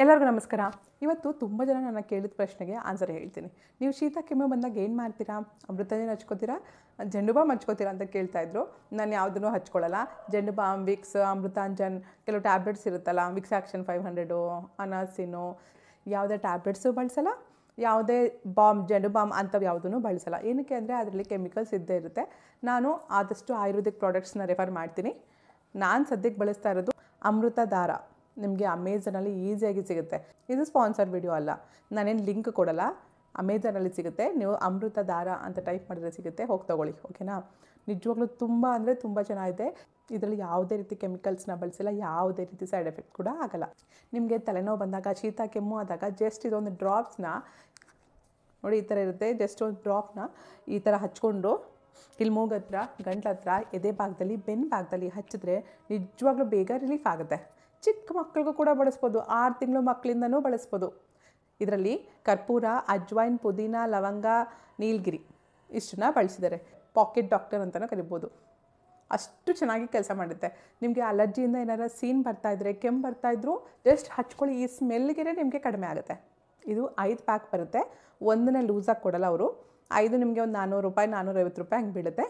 ಎಲ್ಲರಿಗೂ ನಮಸ್ಕಾರ. ಇವತ್ತು ತುಂಬ ಜನ ನನ್ನ ಕೇಳಿದ ಪ್ರಶ್ನೆಗೆ ಆನ್ಸರ್ ಹೇಳ್ತೀನಿ. ನೀವು ಶೀತ ಕೆಮ್ಮು ಬಂದಾಗ ಏನು ಮಾಡ್ತೀರಾ? ಅಮೃತನೇ ಹಚ್ಕೋತೀರಾ, ಜಂಡು ಬಾಮ್ ಹಚ್ಕೋತೀರಾ ಅಂತ ಕೇಳ್ತಾಯಿದ್ರು. ನಾನು ಯಾವುದನ್ನು ಹಚ್ಕೊಳ್ಳಲ್ಲ. ಜಂಡು ಬಾಮ್, ವಿಕ್ಸ್, ಅಮೃತಾಂಜನ್, ಕೆಲವು ಟ್ಯಾಬ್ಲೆಟ್ಸ್ ಇರುತ್ತಲ್ಲ, ವಿಕ್ಸ್ ಆ್ಯಕ್ಷನ್ 500, ಅನಾಸಿನು, ಯಾವುದೇ ಟ್ಯಾಬ್ಲೆಟ್ಸು ಬಳಸಲ್ಲ, ಯಾವುದೇ ಬಾಮ್, ಜಂಡು ಬಾಮ್ ಅಂಥವು ಯಾವುದೂ ಬಳಸಲ್ಲ. ಏನಕ್ಕೆ ಅಂದರೆ ಅದರಲ್ಲಿ ಕೆಮಿಕಲ್ಸ್ ಇದ್ದೇ ಇರುತ್ತೆ. ನಾನು ಆದಷ್ಟು ಆಯುರ್ವೇದಿಕ್ ಪ್ರಾಡಕ್ಟ್ಸ್ನ ರೆಫರ್ ಮಾಡ್ತೀನಿ. ನಾನು ಸದ್ಯಕ್ಕೆ ಬಳಸ್ತಾ ಇರೋದು ಅಮೃತ ದಾರ. ನಿಮಗೆ ಅಮೆಝಾನಲ್ಲಿ ಈಸಿಯಾಗಿ ಸಿಗುತ್ತೆ. ಇದು ಸ್ಪಾನ್ಸರ್ ವಿಡಿಯೋ ಅಲ್ಲ, ನಾನೇನು ಲಿಂಕ್ ಕೊಡಲ್ಲ. ಅಮೆಝಾನಲ್ಲಿ ಸಿಗುತ್ತೆ, ನೀವು ಅಮೃತ ದಾರ ಅಂತ ಟೈಪ್ ಮಾಡಿದ್ರೆ ಸಿಗುತ್ತೆ, ಹೋಗಿ ತೊಗೊಳ್ಳಿ. ಓಕೆನಾ? ನಿಜವಾಗ್ಲೂ ತುಂಬ ಅಂದರೆ ತುಂಬ ಚೆನ್ನಾಗಿದೆ. ಇದರಲ್ಲಿ ಯಾವುದೇ ರೀತಿ ಕೆಮಿಕಲ್ಸ್ನ ಬಳಸಿಲ್ಲ, ಯಾವುದೇ ರೀತಿ ಸೈಡ್ ಎಫೆಕ್ಟ್ ಕೂಡ ಆಗಲ್ಲ. ನಿಮಗೆ ತಲೆನೋವು ಬಂದಾಗ, ಶೀತ ಕೆಮ್ಮು ಆದಾಗ ಜಸ್ಟ್ ಇದೊಂದು ಡ್ರಾಪ್ಸ್ನ ನೋಡಿ, ಈ ಥರ ಇರುತ್ತೆ, ಜಸ್ಟ್ ಒಂದು ಡ್ರಾಪ್ನ ಈ ಥರ ಹಚ್ಕೊಂಡು ಇಲ್ಲಿ ಮೂಗು ಹತ್ರ, ಗಂಟ್ಲ ಹತ್ರ, ಎದೆ ಭಾಗದಲ್ಲಿ, ಬೆನ್ನು ಭಾಗದಲ್ಲಿ ಹಚ್ಚಿದ್ರೆ ನಿಜವಾಗ್ಲೂ ಬೇಗ ರಿಲೀಫ್ ಆಗುತ್ತೆ. ಚಿಕ್ಕ ಮಕ್ಕಳಿಗೂ ಕೂಡ ಬಳಸ್ಬೋದು, 6 ತಿಂಗಳು ಮಕ್ಕಳಿಂದನೂ ಬಳಸ್ಬೋದು. ಇದರಲ್ಲಿ ಕರ್ಪೂರ, ಅಜ್ವೈನ್, ಪುದೀನ, ಲವಂಗ, ನೀಲಗಿರಿ ಇಷ್ಟನ್ನ ಬಳಸಿದ್ದಾರೆ. ಪಾಕೆಟ್ ಡಾಕ್ಟರ್ ಅಂತಲೂ ಕರಿಬೋದು. ಅಷ್ಟು ಚೆನ್ನಾಗಿ ಕೆಲಸ ಮಾಡುತ್ತೆ. ನಿಮಗೆ ಅಲರ್ಜಿಯಿಂದ ಏನಾರು ಸೀನ್ ಬರ್ತಾಯಿದ್ರೆ, ಕೆಮ್ಮು ಬರ್ತಾಯಿದ್ರು ಜಸ್ಟ್ ಹಚ್ಕೊಳ್ಳಿ. ಈ ಸ್ಮೆಲ್ಗೆ ನಿಮಗೆ ಕಡಿಮೆ ಆಗುತ್ತೆ. ಇದು 5 ಪ್ಯಾಕ್ ಬರುತ್ತೆ. ಒಂದನ್ನೇ ಲೂಸಾಗಿ ಕೊಡಲ್ಲ ಅವರು. 5 ನಿಮಗೆ ಒಂದು 400 ರೂಪಾಯಿ, 450 ರೂಪಾಯಿ ಹಂಗೆ ಬೀಳುತ್ತೆ.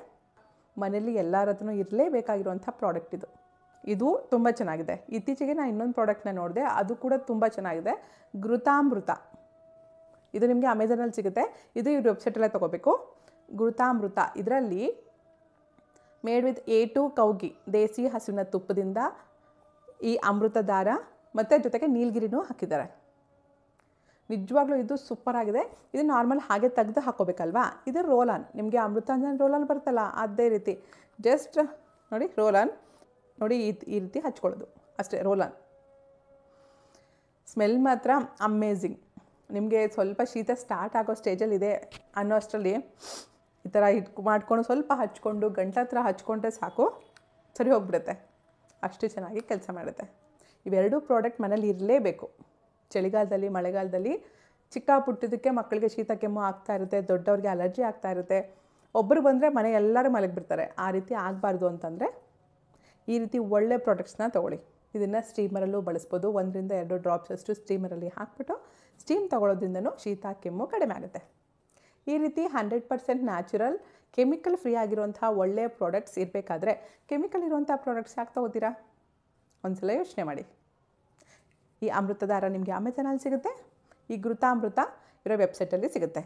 ಮನೇಲಿ ಎಲ್ಲರ ಹತ್ರನೂ ಇರಲೇಬೇಕಾಗಿರುವಂಥ ಪ್ರಾಡಕ್ಟ್ ಇದು. ಇದು ತುಂಬ ಚೆನ್ನಾಗಿದೆ. ಇತ್ತೀಚೆಗೆ ನಾನು ಇನ್ನೊಂದು ಪ್ರಾಡಕ್ಟ್ನ ನೋಡಿದೆ, ಅದು ಕೂಡ ತುಂಬ ಚೆನ್ನಾಗಿದೆ. ಘೃತಾಮೃತ. ಇದು ನಿಮಗೆ ಅಮೆಝಾನಲ್ಲಿ ಸಿಗುತ್ತೆ. ಇದು ಇವ್ರ ವೆಬ್ಸೈಟಲ್ಲೇ ತೊಗೋಬೇಕು. ಘೃತಾಮೃತ ಇದರಲ್ಲಿ ಮೇಡ್ ವಿತ್ A2 ಕೌಗಿ, ದೇಸಿ ಹಸುವಿನ ತುಪ್ಪದಿಂದ ಈ ಅಮೃತ ದಾರ ಮತ್ತು ಜೊತೆಗೆ ನೀಲಗಿರಿನೂ ಹಾಕಿದ್ದಾರೆ. ನಿಜವಾಗ್ಲೂ ಇದು ಸೂಪರಾಗಿದೆ. ಇದು ನಾರ್ಮಲ್ ಹಾಗೆ ತೆಗೆದು ಹಾಕೋಬೇಕಲ್ವಾ. ಇದು ರೋಲ್ ಆನ್. ನಿಮಗೆ ಅಮೃತಾಂಜನ್ ರೋಲ್ ಆನ್ ಬರುತ್ತಲ್ಲ, ಅದೇ ರೀತಿ ಜಸ್ಟ್ ನೋಡಿ, ರೋಲ್ ಆನ್ ನೋಡಿ, ಈ ರೀತಿ ಹಚ್ಕೊಳ್ಳೋದು ಅಷ್ಟೇ. Roll on. ಸ್ಮೆಲ್ ಮಾತ್ರ ಅಮೇಝಿಂಗ್. ನಿಮಗೆ ಸ್ವಲ್ಪ ಶೀತ ಸ್ಟಾರ್ಟ್ ಆಗೋ ಸ್ಟೇಜಲ್ಲಿದೆ ಅನ್ನೋ ಅಷ್ಟರಲ್ಲಿ ಈ ಥರ ಮಾಡ್ಕೊಂಡು ಸ್ವಲ್ಪ ಹಚ್ಕೊಂಡು ಗಂಟ್ಲ ಹತ್ರ ಹಚ್ಕೊಂಡ್ರೆ ಸಾಕು, ಸರಿ ಹೋಗ್ಬಿಡುತ್ತೆ. ಅಷ್ಟು ಚೆನ್ನಾಗಿ ಕೆಲಸ ಮಾಡುತ್ತೆ. ಇವೆರಡೂ ಪ್ರಾಡಕ್ಟ್ ಮನೇಲಿ ಇರಲೇಬೇಕು. ಚಳಿಗಾಲದಲ್ಲಿ, ಮಳೆಗಾಲದಲ್ಲಿ ಚಿಕ್ಕ ಪುಟ್ಟದಕ್ಕೆ ಮಕ್ಕಳಿಗೆ ಶೀತ ಕೆಮ್ಮು ಆಗ್ತಾ ಇರುತ್ತೆ, ದೊಡ್ಡವ್ರಿಗೆ ಅಲರ್ಜಿ ಆಗ್ತಾ ಇರುತ್ತೆ. ಒಬ್ಬರು ಬಂದರೆ ಮನೆ ಎಲ್ಲರೂ ಮಲಗಿಬಿಡ್ತಾರೆ. ಆ ರೀತಿ ಆಗಬಾರ್ದು ಅಂತಂದರೆ ಈ ರೀತಿ ಒಳ್ಳೆ ಪ್ರಾಡಕ್ಟ್ಸ್ನ ತೊಗೊಳ್ಳಿ. ಇದನ್ನು ಸ್ಟೀಮರಲ್ಲೂ ಬಳಸ್ಬೋದು. 1 ರಿಂದ 2 ಡ್ರಾಪ್ಸ್ ಅಷ್ಟು ಸ್ಟೀಮರಲ್ಲಿ ಹಾಕ್ಬಿಟ್ಟು ಸ್ಟೀಮ್ ತೊಗೊಳೋದ್ರಿಂದನೂ ಶೀತ ಕೆಮ್ಮು ಕಡಿಮೆ ಆಗುತ್ತೆ. ಈ ರೀತಿ 100% ನ್ಯಾಚುರಲ್, ಕೆಮಿಕಲ್ ಫ್ರೀ ಆಗಿರುವಂಥ ಒಳ್ಳೆಯ ಪ್ರಾಡಕ್ಟ್ಸ್ ಇರಬೇಕಾದ್ರೆ ಕೆಮಿಕಲ್ ಇರುವಂಥ ಪ್ರಾಡಕ್ಟ್ಸ್ ಯಾಕೆ ತೊಗೋತೀರಾ? ಒಂದ್ಸಲ ಯೋಚನೆ ಮಾಡಿ. ಈ ಅಮೃತ ದಾರ ನಿಮಗೆ ಅಮೆಝಾನಲ್ಲಿ ಸಿಗುತ್ತೆ. ಈ ಘೃತಾಮೃತ ಇರೋ ವೆಬ್ಸೈಟಲ್ಲಿ ಸಿಗುತ್ತೆ.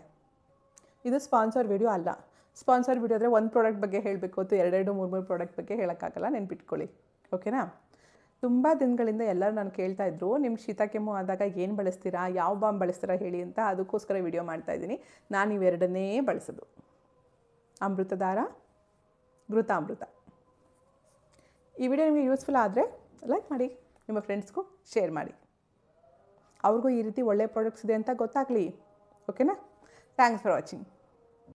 ಇದು ಸ್ಪಾನ್ಸರ್ ವಿಡಿಯೋ ಅಲ್ಲ. ಸ್ಪಾನ್ಸರ್ ವಿಡಿಯೋ ಆದರೆ ಒಂದು ಪ್ರಾಡಕ್ಟ್ ಬಗ್ಗೆ ಹೇಳಬೇಕು, ಅಥವಾ 2, 3 ಪ್ರಾಡಕ್ಟ್ ಬಗ್ಗೆ ಹೇಳೋಕ್ಕಾಗಲ್ಲ, ನೆನ್ಪಿಟ್ಕೊಳ್ಳಿ. ಓಕೆನಾ? ತುಂಬ ದಿನಗಳಿಂದ ಎಲ್ಲರೂ ನಾನು ಕೇಳ್ತಾ ಇದ್ರು, ನಿಮ್ಮ ಶೀತ ಕೆಮ್ಮು ಆದಾಗ ಏನು ಬಳಸ್ತೀರಾ, ಯಾವ ಬಾಂಬ್ ಬಳಸ್ತೀರಾ ಹೇಳಿ ಅಂತ. ಅದಕ್ಕೋಸ್ಕರ ವಿಡಿಯೋ ಮಾಡ್ತಾಯಿದ್ದೀನಿ. ನಾನು ಇವೆರಡನ್ನೇ ಬಳಸೋದು, ಅಮೃತ ದಾರ, ಘೃತಾಮೃತ. ಈ ವಿಡಿಯೋ ನಿಮಗೆ ಯೂಸ್ಫುಲ್ ಆದರೆ ಲೈಕ್ ಮಾಡಿ, ನಿಮ್ಮ ಫ್ರೆಂಡ್ಸ್ಗೂ ಶೇರ್ ಮಾಡಿ. ಅವ್ರಿಗೂ ಈ ರೀತಿ ಒಳ್ಳೆಯ ಪ್ರಾಡಕ್ಟ್ಸ್ ಇದೆ ಅಂತ ಗೊತ್ತಾಗಲಿ. ಓಕೆನಾ? Thanks for watching.